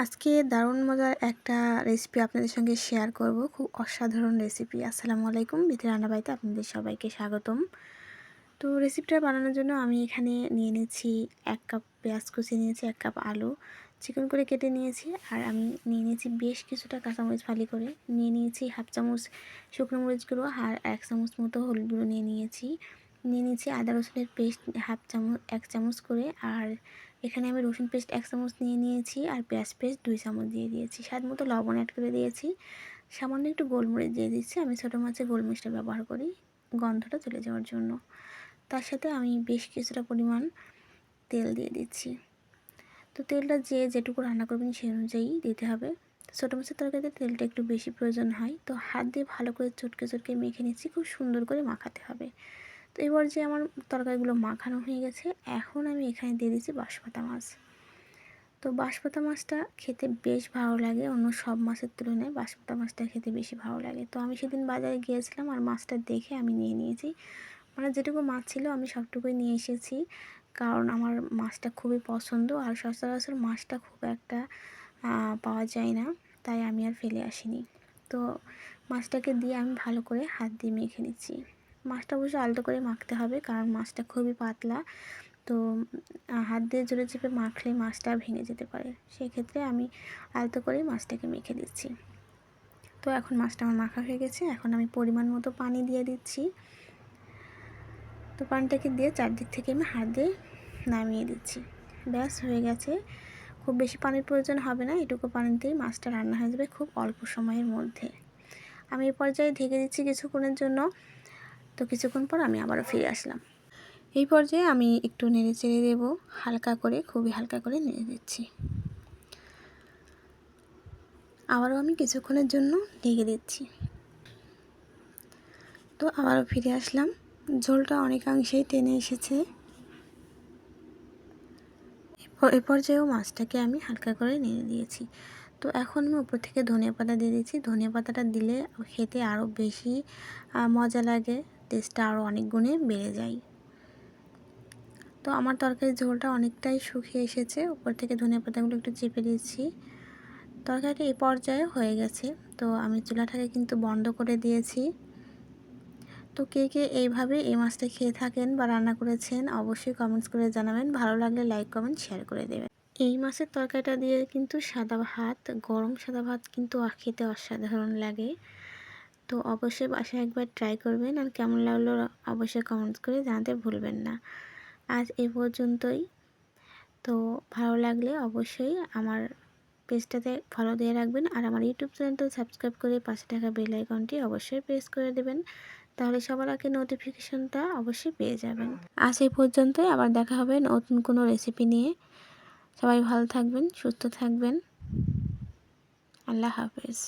আজকে দারুণ মজার একটা রেসিপি আপনাদের সঙ্গে শেয়ার করব। খুব অসাধারণ রেসিপি। আসসালামু আলাইকুম, বিথি রান্নাবাড়িতে আপনাদের সবাইকে স্বাগতম। তো রেসিপিটা বানানোর জন্য আমি এখানে নিয়ে নিয়েছি 1 কাপ পেঁয়াজ কুচি, নিয়েছি 1 কাপ আলু চিকন করে কেটে নিয়েছি, আর আমি নিয়ে নিয়েছি বেশ কিছুটা কাঁচামরিচ ফালি করে, নিয়ে নিয়েছি হাফ চামচ শুকনো মরিচ গুঁড়ো, আর 1 চামচ মতো হলুদ গুঁড়ো নিয়ে নিয়েছি আদা রসুনের পেস্ট হাফ চামচ 1 চামচ করে, আর এখানে আমি রসুন পেস্ট 1 চামচ নিয়ে নিয়েছি, আর পেঁয়াজ পেস্ট 2 চামচ দিয়ে দিয়েছি, স্বাদ মতো লবণ অ্যাড করে দিয়েছি, সামান্য একটু গোলমরিচ দিয়ে দিচ্ছি। আমি ছোটো মাছের গোলমরিচটা ব্যবহার করি গন্ধটা চলে যাওয়ার জন্য। তার সাথে আমি বেশ কিছুটা পরিমাণ তেল দিয়ে দিচ্ছি। তো তেলটা যেটুকু রান্না করবেন সেই অনুযায়ী দিতে হবে। ছোটো মাছের তরকারিতে তেলটা একটু বেশি প্রয়োজন হয়। তো হাত দিয়ে ভালো করে চটকে চটকে মেখে নিচ্ছি, খুব সুন্দর করে মাখাতে হবে। তো এবার যে আমার তরকারিগুলো মাখানো হয়ে গেছে, এখন আমি এখানে দিয়ে দিচ্ছি বাঁশপাতা মাছ। তো বাঁশপাতা মাছটা খেতে বেশ ভালো লাগে, অন্য সব মাছের তুলনায় বাঁশপাতা মাছটা খেতে বেশি ভালো লাগে। তো আমি সেদিন বাজারে গিয়েছিলাম, আর মাছটা দেখে আমি নিয়ে নিয়েছি। মানে যেটুকু মাছ ছিল আমি সবটুকুই নিয়ে এসেছি, কারণ আমার মাছটা খুবই পছন্দ, আর সচরাচর মাছটা খুব একটা পাওয়া যায় না, তাই আমি আর ফেলে আসিনি। তো মাছটাকে দিয়ে আমি ভালো করে হাত দিয়ে মেখে নিচ্ছি। মাছটা অবশ্য আলতো করে মাখতে হবে, কারণ মাছটা খুবই পাতলা। তো হাত দিয়ে জোরে চেপে মাখলে মাছটা ভেঙে যেতে পারে, সেক্ষেত্রে আমি আলতো করেই মাছটাকে মেখে দিচ্ছি। তো এখন মাছটা আমার মাখা হয়ে গেছে, এখন আমি পরিমাণ মতো পানি দিয়ে দিচ্ছি। তো পানিটাকে দিয়ে চারদিক থেকে আমি হাত দিয়ে নামিয়ে দিচ্ছি। ব্যাস হয়ে গেছে। খুব বেশি পানির প্রয়োজন হবে না, এটুকু পানিতেই মাছটা রান্না হয়ে যাবে খুব অল্প সময়ের মধ্যে। আমি এই পর্যায়ে ঢেকে দিচ্ছি কিছুক্ষণের জন্য। তো কিছুক্ষণ পর আমি আবারও ফিরে আসলাম। এই পর্যায়ে আমি একটু নেড়ে চেড়ে দেবো, হালকা করে, খুবই হালকা করে নেড়ে দিচ্ছি। আবারও আমি কিছুক্ষণের জন্য ঢেকে দিচ্ছি। তো আবারও ফিরে আসলাম। ঝোলটা অনেকাংশেই টেনে এসেছে। এই পর্যায়েও মাছটাকে আমি হালকা করে নেড়ে দিয়েছি। তো এখন আমি উপর থেকে ধনিয়া পাতা দিয়ে দিচ্ছি। ধনিয়া পাতাটা দিলে খেতে আরও বেশি মজা লাগে, টেস্টটা আরও অনেক গুণে বেড়ে যায়। তো আমার তরকারির ঝোলটা অনেকটাই শুকিয়ে এসেছে, উপর থেকে ধনিয়া পাতাগুলো একটু চেপে দিচ্ছি। তরকারিটা এই পর্যায়ে হয়ে গেছে। তো আমি চুলাটাকে কিন্তু বন্ধ করে দিয়েছি। তো কে কে এইভাবে এই মাছটা খেয়ে থাকেন বা রান্না করেছেন অবশ্যই কমেন্টস করে জানাবেন। ভালো লাগলে লাইক কমেন্ট শেয়ার করে দেবেন। এই মাছের তরকারিটা দিয়ে কিন্তু সাদা ভাত, গরম সাদা ভাত কিন্তু খেতে অসাধারণ লাগে। তো অবশ্যই বাসায় একবার ট্রাই করবেন, আর কেমন লাগলো অবশ্যই কমেন্টস করে জানাতে ভুলবেন না। আজ এ পর্যন্তই। তো ভালো লাগলে অবশ্যই আমার পেজটাতে ফলো দিয়ে রাখবেন, আর আমার ইউটিউব চ্যানেলটা সাবস্ক্রাইব করে পাশে থাকা বেল আইকনটি অবশ্যই প্রেস করে দেবেন, তাহলে সবার আগে নোটিফিকেশনটা অবশ্যই পেয়ে যাবেন। আজ এই পর্যন্তই, আবার দেখা হবে নতুন কোনো রেসিপি নিয়ে। সবাই ভালো থাকবেন, সুস্থ থাকবেন। আল্লাহ হাফেজ।